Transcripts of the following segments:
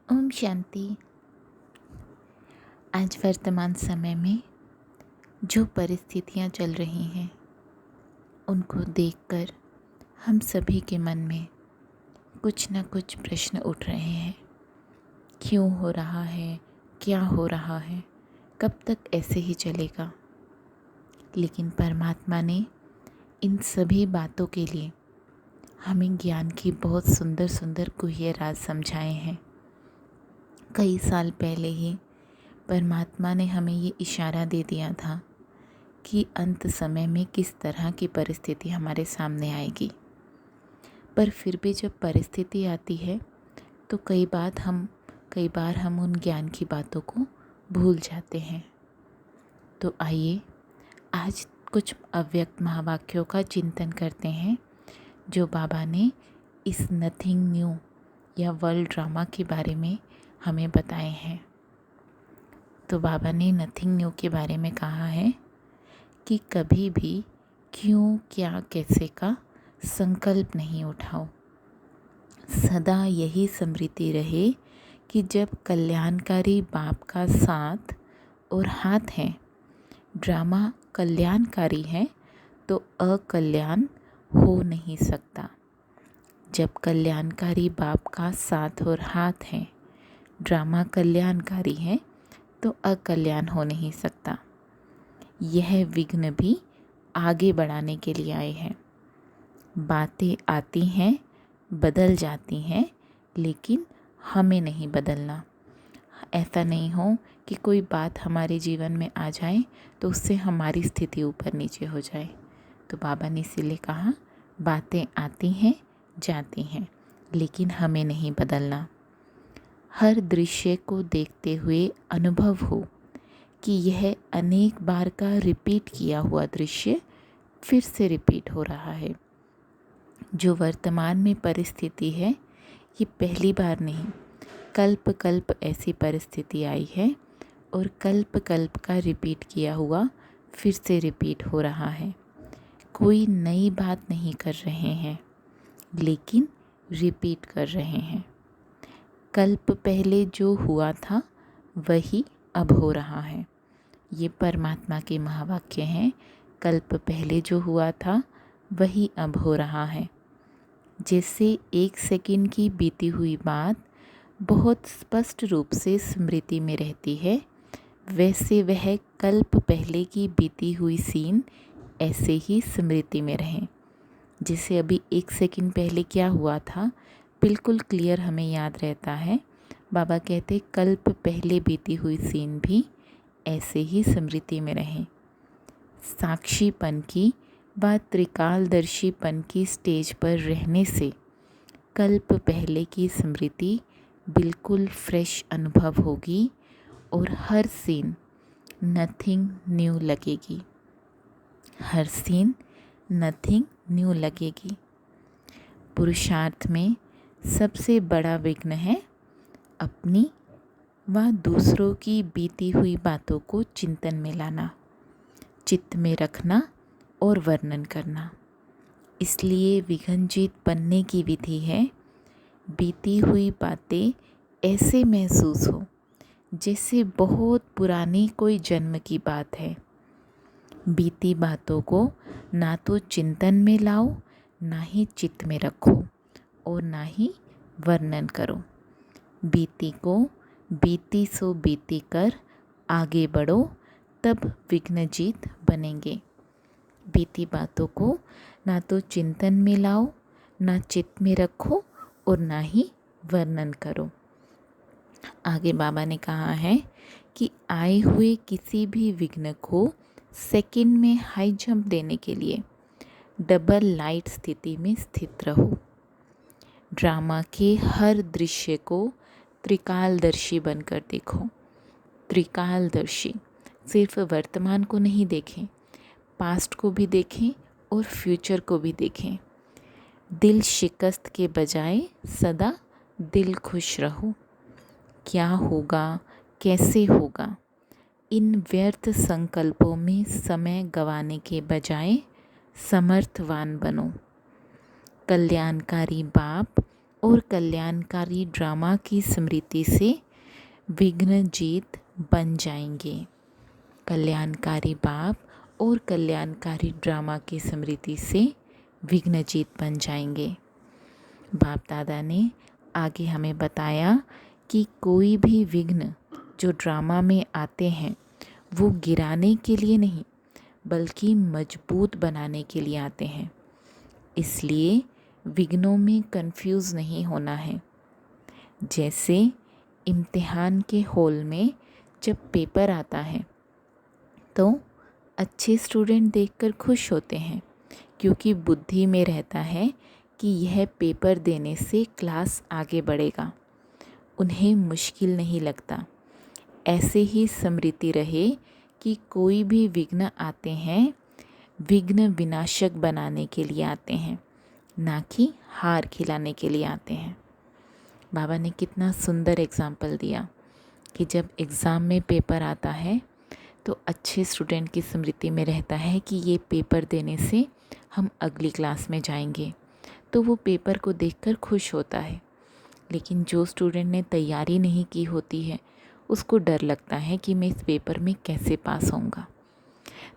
ओम शांति। आज वर्तमान समय में जो परिस्थितियाँ चल रही हैं उनको देखकर हम सभी के मन में कुछ न कुछ प्रश्न उठ रहे हैं। क्यों हो रहा है, क्या हो रहा है, कब तक ऐसे ही चलेगा। लेकिन परमात्मा ने इन सभी बातों के लिए हमें ज्ञान की बहुत सुंदर सुंदर गुह्य राज समझाए हैं। कई साल पहले ही परमात्मा ने हमें ये इशारा दे दिया था कि अंत समय में किस तरह की परिस्थिति हमारे सामने आएगी। पर फिर भी जब परिस्थिति आती है तो कई बार हम उन ज्ञान की बातों को भूल जाते हैं। तो आइए आज कुछ अव्यक्त महावाक्यों का चिंतन करते हैं जो बाबा ने इस नथिंग न्यू या वर्ल्ड ड्रामा के बारे में हमें बताए हैं। तो बाबा ने नथिंग न्यू के बारे में कहा है कि कभी भी क्यों, क्या, कैसे का संकल्प नहीं उठाओ। सदा यही स्मृति रहे कि जब कल्याणकारी बाप का साथ और हाथ है, ड्रामा कल्याणकारी है तो अकल्याण हो नहीं सकता। जब कल्याणकारी बाप का साथ और हाथ है, ड्रामा कल्याणकारी है तो अकल्याण हो नहीं सकता। यह विघ्न भी आगे बढ़ाने के लिए आए हैं। बातें आती हैं, बदल जाती हैं, लेकिन हमें नहीं बदलना। ऐसा नहीं हो कि कोई बात हमारे जीवन में आ जाए तो उससे हमारी स्थिति ऊपर नीचे हो जाए। तो बाबा ने इसीलिए कहा, बातें आती हैं, जाती हैं, लेकिन हमें नहीं बदलना। हर दृश्य को देखते हुए अनुभव हो कि यह अनेक बार का रिपीट किया हुआ दृश्य फिर से रिपीट हो रहा है। जो वर्तमान में परिस्थिति है ये पहली बार नहीं, कल्प कल्प ऐसी परिस्थिति आई है और कल्प कल्प का रिपीट किया हुआ फिर से रिपीट हो रहा है। कोई नई बात नहीं कर रहे हैं, लेकिन रिपीट कर रहे हैं। कल्प पहले जो हुआ था वही अब हो रहा है। ये परमात्मा के महावाक्य हैं। कल्प पहले जो हुआ था वही अब हो रहा है। जैसे 1 सेकंड की बीती हुई बात बहुत स्पष्ट रूप से स्मृति में रहती है, वैसे वह कल्प पहले की बीती हुई सीन ऐसे ही स्मृति में रहे। जैसे अभी 1 सेकंड पहले क्या हुआ था बिल्कुल क्लियर हमें याद रहता है। बाबा कहते कल्प पहले बीती हुई सीन भी ऐसे ही स्मृति में रहे। साक्षीपन की व त्रिकालदर्शीपन की स्टेज पर रहने से कल्प पहले की स्मृति बिल्कुल फ्रेश अनुभव होगी और हर सीन नथिंग न्यू लगेगी। हर सीन नथिंग न्यू लगेगी। पुरुषार्थ में सबसे बड़ा विघ्न है अपनी व दूसरों की बीती हुई बातों को चिंतन में लाना, चित्त में रखना और वर्णन करना। इसलिए विघ्नजीत बनने की विधि है बीती हुई बातें ऐसे महसूस हो जैसे बहुत पुरानी कोई जन्म की बात है। बीती बातों को ना तो चिंतन में लाओ, ना ही चित्त में रखो और ना ही वर्णन करो। बीती को बीती सो बीती कर आगे बढ़ो, तब विघ्नजीत बनेंगे। बीती बातों को ना तो चिंतन में लाओ, ना चित्त में रखो और ना ही वर्णन करो। आगे बाबा ने कहा है कि आए हुए किसी भी विघ्न को सेकंड में हाई जंप देने के लिए डबल लाइट स्थिति में स्थित रहो। ड्रामा के हर दृश्य को त्रिकालदर्शी बनकर देखो। त्रिकालदर्शी सिर्फ वर्तमान को नहीं देखें, पास्ट को भी देखें और फ्यूचर को भी देखें। दिल शिकस्त के बजाय सदा दिल खुश रहो। क्या होगा, कैसे होगा, इन व्यर्थ संकल्पों में समय गंवाने के बजाय समर्थवान बनो। कल्याणकारी बाप और कल्याणकारी ड्रामा की स्मृति से विघ्नजीत बन जाएंगे। कल्याणकारी बाप और कल्याणकारी ड्रामा की स्मृति से विघ्नजीत बन जाएंगे। बाप दादा ने आगे हमें बताया कि कोई भी विघ्न जो ड्रामा में आते हैं वो गिराने के लिए नहीं बल्कि मजबूत बनाने के लिए आते हैं। इसलिए विघ्नों में कंफ्यूज नहीं होना है। जैसे इम्तिहान के हॉल में जब पेपर आता है तो अच्छे स्टूडेंट देखकर खुश होते हैं, क्योंकि बुद्धि में रहता है कि यह पेपर देने से क्लास आगे बढ़ेगा, उन्हें मुश्किल नहीं लगता। ऐसे ही स्मृति रहे कि कोई भी विघ्न आते हैं विघ्न विनाशक बनाने के लिए आते हैं, ना कि हार खिलाने के लिए आते हैं। बाबा ने कितना सुंदर एग्जाम्पल दिया कि जब एग्ज़ाम में पेपर आता है तो अच्छे स्टूडेंट की स्मृति में रहता है कि ये पेपर देने से हम अगली क्लास में जाएंगे, तो वो पेपर को देखकर खुश होता है। लेकिन जो स्टूडेंट ने तैयारी नहीं की होती है उसको डर लगता है कि मैं इस पेपर में कैसे पास होऊंगा।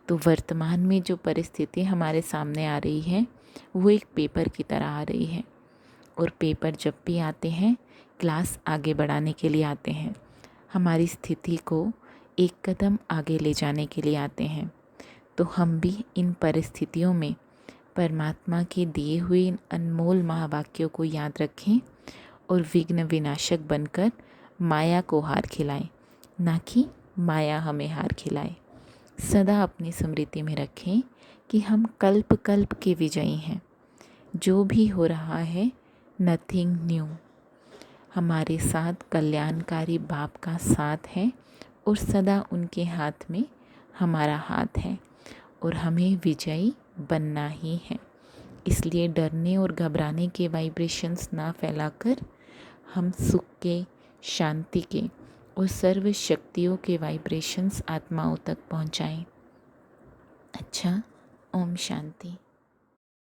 तो वर्तमान में जो परिस्थिति हमारे सामने आ रही है वो एक पेपर की तरह आ रही है, और पेपर जब भी आते हैं क्लास आगे बढ़ाने के लिए आते हैं, हमारी स्थिति को एक कदम आगे ले जाने के लिए आते हैं। तो हम भी इन परिस्थितियों में परमात्मा के दिए हुए इन अनमोल महावाक्यों को याद रखें और विघ्न विनाशक बनकर माया को हार खिलाएं, ना कि माया हमें हार खिलाए। सदा अपनी स्मृति में रखें कि हम कल्प कल्प के विजयी हैं। जो भी हो रहा है नथिंग न्यू। हमारे साथ कल्याणकारी बाप का साथ है और सदा उनके हाथ में हमारा हाथ है, और हमें विजयी बनना ही है। इसलिए डरने और घबराने के वाइब्रेशंस ना फैलाकर हम सुख के, शांति के और सर्व शक्तियों के वाइब्रेशंस आत्माओं तक पहुंचाएं। अच्छा, ओम शांति।